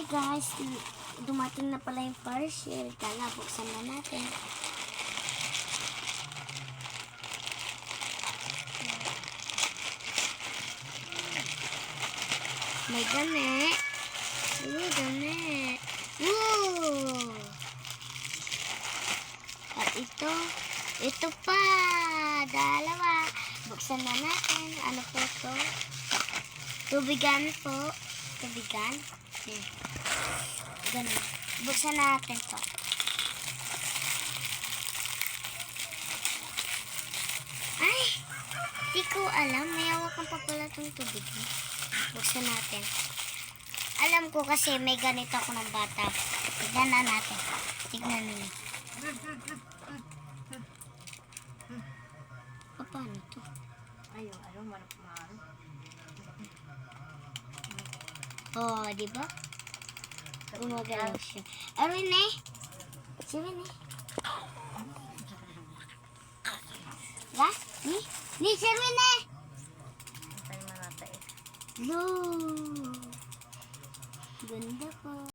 guys, dumating na pala yung parcel. Kaya buksan na natin. May dami. Dami. Woo! At ito pa. Dalawa. Buksan na natin. Ano po ito? Tubigan po. Tubigan. Ganun. Buksan natin to. Ay! Di ko alam. May hawakan pa pala itong tubigan. Buksan natin. Alam ko kasi may ganito ako ng bata. Tignan na natin. Tignan nyo. Paano to? Ayaw, manok. Oh, di ba? Gumagalaw siya. Rene? Si Rene? Ga? Ni si Rene? Tayo manatay. Lo! Ganda po.